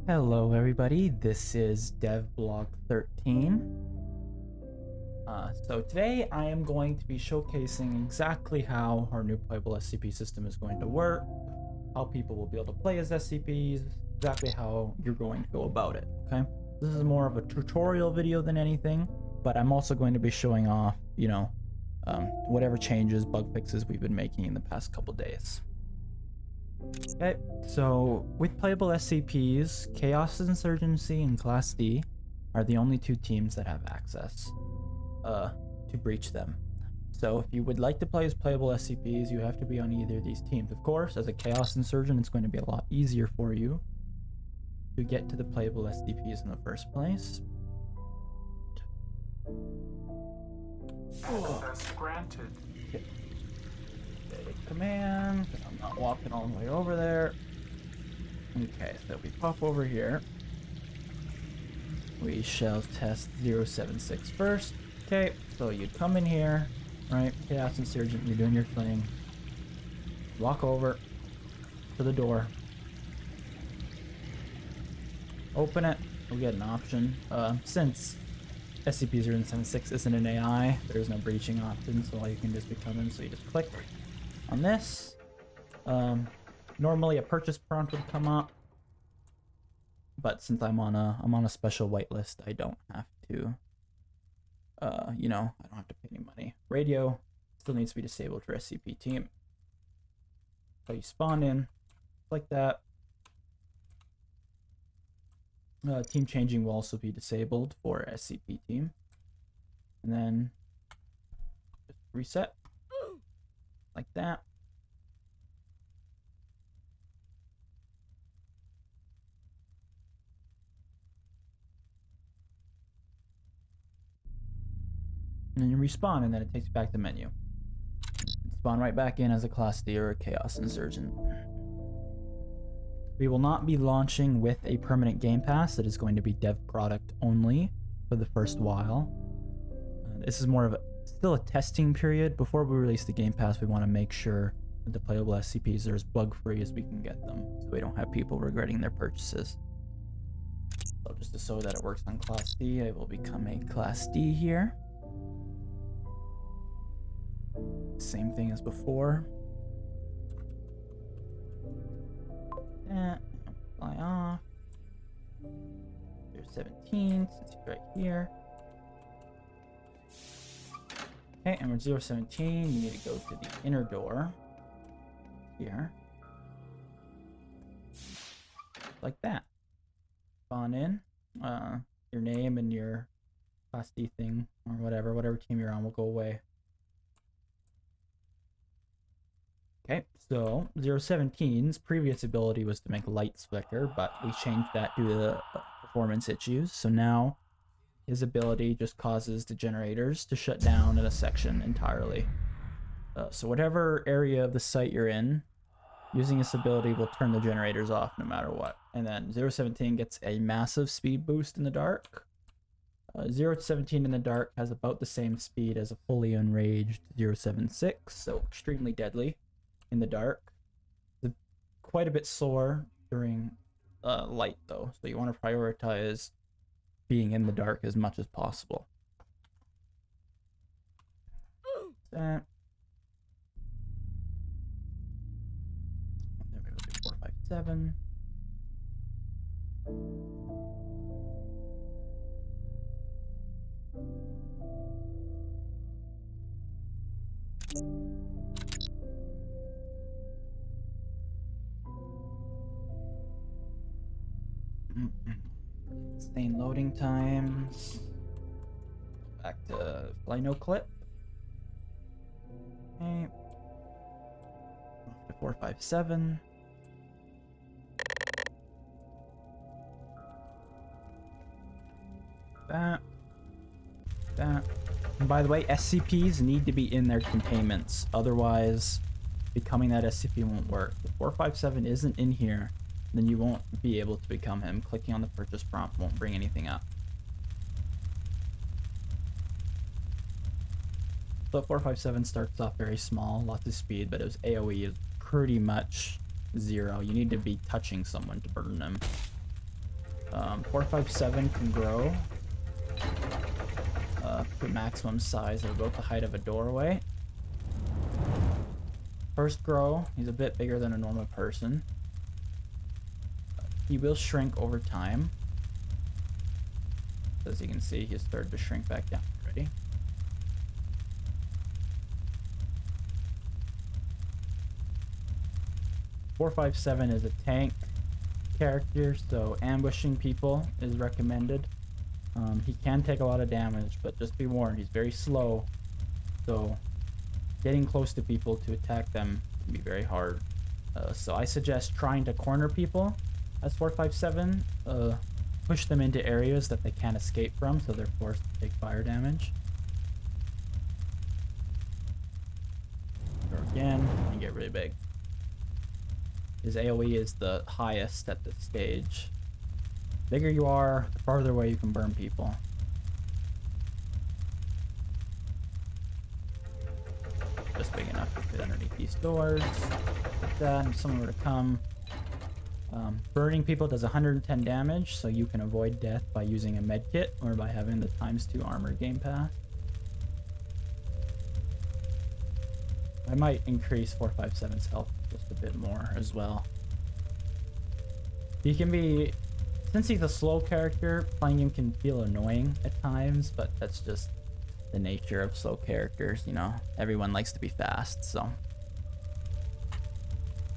Hello everybody, this is DevBlog13. So today I am going to be showcasing exactly how our new playable SCP system is going to work, how people will be able to play as SCPs, exactly how you're going to go about it, okay? This is more of a tutorial video than anything, but I'm also going to be showing off, whatever changes, bug fixes we've been making in the past couple days. Okay, so with playable SCPs, Chaos Insurgency and Class D are the only two teams that have access to breach them. So if you would like to play as playable SCPs, you have to be on either of these teams. Of course, as a Chaos Insurgent, it's going to be a lot easier for you to get to the playable SCPs in the first place. Access granted. Okay. Command, because I'm not walking all the way over there. Okay, so we pop over here. We shall test 076 first. Okay, so you'd come in here, right? Chaos Insurgent, you're doing your thing. Walk over to the door. Open it. We'll get an option. Since SCP-076 isn't an AI, there's no breaching option, so all you can just be coming, so you just click on this. Normally a purchase prompt would come up, but since I'm on a special whitelist, I don't have to I don't have to pay any money. Radio still needs to be disabled for SCP team. So you spawn in like that. Team changing will also be disabled for SCP team, and then just reset like that. And then you respawn, and then it takes you back to the menu. Spawn right back in as a Class D or a Chaos Insurgent. We will not be launching with a permanent Game Pass. It is going to be dev product only for the first while. This is more of still a testing period. Before we release the Game Pass, we want to make sure that the playable SCPs are as bug-free as we can get them, so we don't have people regretting their purchases. So just to show that it works on Class D, I will become a Class D here. Same thing as before. Fly off. There's 17, since he's right here. Okay, and we're 017. You need to go to the inner door. Here. Like that. Spawn in. Your name and your Class D thing, or whatever team you're on will go away. Okay, so 017's previous ability was to make lights flicker, but we changed that due to the performance issues. So now his ability just causes the generators to shut down in a section entirely. So whatever area of the site you're in, using this ability will turn the generators off no matter what. And then 017 gets a massive speed boost in the dark. 017 in the dark has about the same speed as a fully enraged 076, so extremely deadly in the dark. It's quite a bit slower during light though, so you want to prioritize being in the dark as much as possible. That. Then we go to 457. Sustain loading times. Back to fly no clip. Okay. Off to 457. That. And by the way, SCPs need to be in their containments. Otherwise, becoming that SCP won't work. If 457 isn't in here, then you won't be able to become him. Clicking on the purchase prompt won't bring anything up. So 457 starts off very small, lots of speed, but his AoE is pretty much 0. You need to be touching someone to burn them. 457 can grow to maximum size of about the height of a doorway. First grow, he's a bit bigger than a normal person. He will shrink over time. As you can see, he started to shrink back down already. .457 is a tank character, so ambushing people is recommended. He can take a lot of damage, but just be warned, he's very slow, so getting close to people to attack them can be very hard. So I suggest trying to corner people as .457, push them into areas that they can't escape from, so they're forced to take fire damage. Go again, and get really big. His AoE is the highest at this stage. The bigger you are, the farther away you can burn people. Just big enough to fit underneath these doors. Like that, and if someone were to come. Burning people does 110 damage, so you can avoid death by using a med kit or by having the ×2 armor game pass. I might increase 457's health just a bit more as well. He can be, since he's a slow character, playing him can feel annoying at times, but that's just the nature of slow characters, you know. Everyone likes to be fast, so.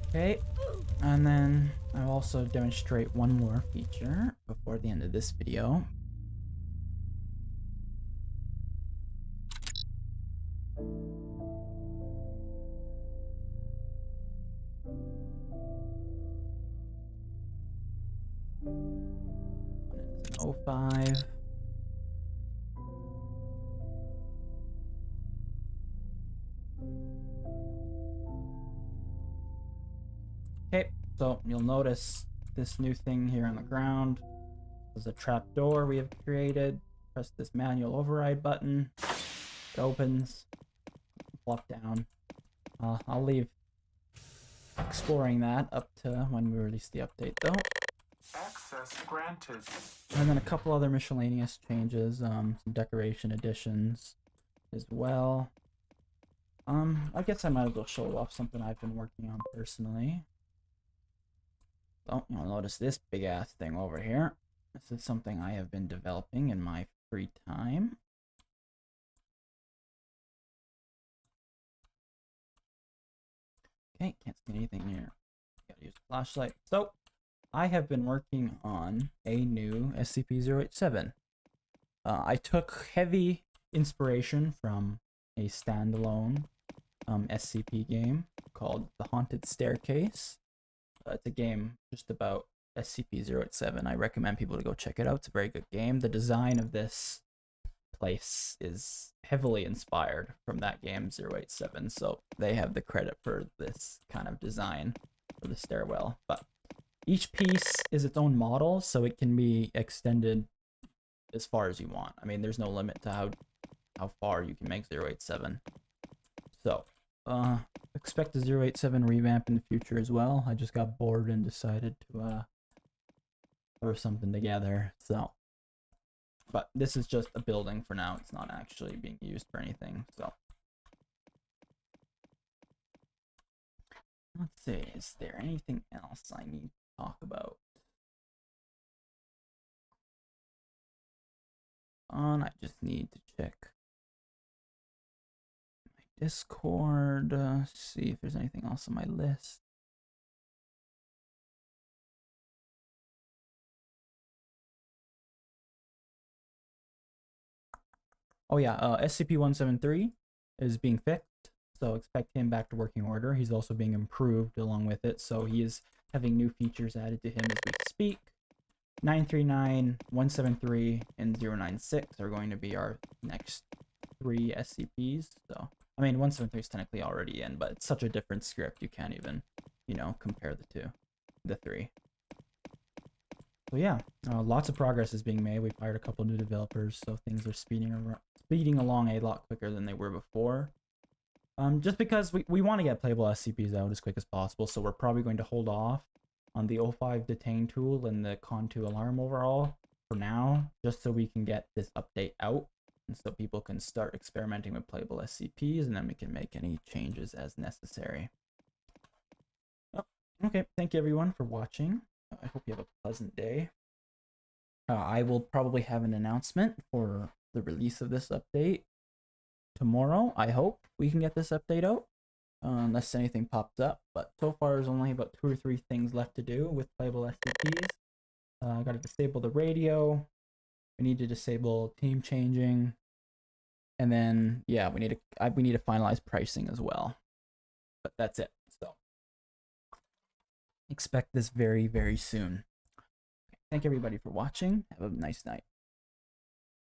Okay, and then I'll also demonstrate one more feature before the end of this video. It's an 05. Okay, so you'll notice this new thing here on the ground. This is a trap door we have created. Press this manual override button. It opens. Flop down. I'll leave exploring that up to when we release the update though. Access granted. And then a couple other miscellaneous changes, some decoration additions as well. I guess I might as well show off something I've been working on personally. Oh, you'll notice this big ass thing over here. This is something I have been developing in my free time. Okay, can't see anything here. Gotta use a flashlight. So, I have been working on a new SCP-087. I took heavy inspiration from a standalone SCP game called The Haunted Staircase. It's a game just about SCP-087. I recommend people to go check it out. It's a very good game. The design of this place is heavily inspired from that game 087, so they have the credit for this kind of design for the stairwell. But each piece is its own model, so it can be extended as far as you want. I mean, there's no limit to how far you can make 087. So expect a 087 revamp in the future as well. I just got bored and decided to throw something together. So, but this is just a building for now. It's not actually being used for anything. So let's see, is there anything else I need to talk about? I just need to check Discord, see if there's anything else on my list. Oh yeah, SCP-173 is being fixed, so expect him back to working order. He's also being improved along with it, so he is having new features added to him as we speak. 939, 173, and 096 are going to be our next 3 SCPs, so I mean, 173 is technically already in, but it's such a different script, you can't even, you know, compare the 3. So yeah, lots of progress is being made. We've hired a couple new developers, so things are speeding along a lot quicker than they were before. Just because we want to get playable SCPs out as quick as possible, so we're probably going to hold off on the O5 detain tool and the con2 alarm overall for now, just so we can get this update out and so people can start experimenting with playable SCPs, and then we can make any changes as necessary. Oh, okay, thank you everyone for watching. I hope you have a pleasant day. I will probably have an announcement for the release of this update tomorrow. I hope we can get this update out, unless anything pops up. But so far, there's only about 2 or 3 things left to do with playable SCPs. I got to disable the radio. We need to disable team changing, and then yeah, we need to finalize pricing as well. But that's it. So expect this very, very soon. Thank everybody for watching. Have a nice night.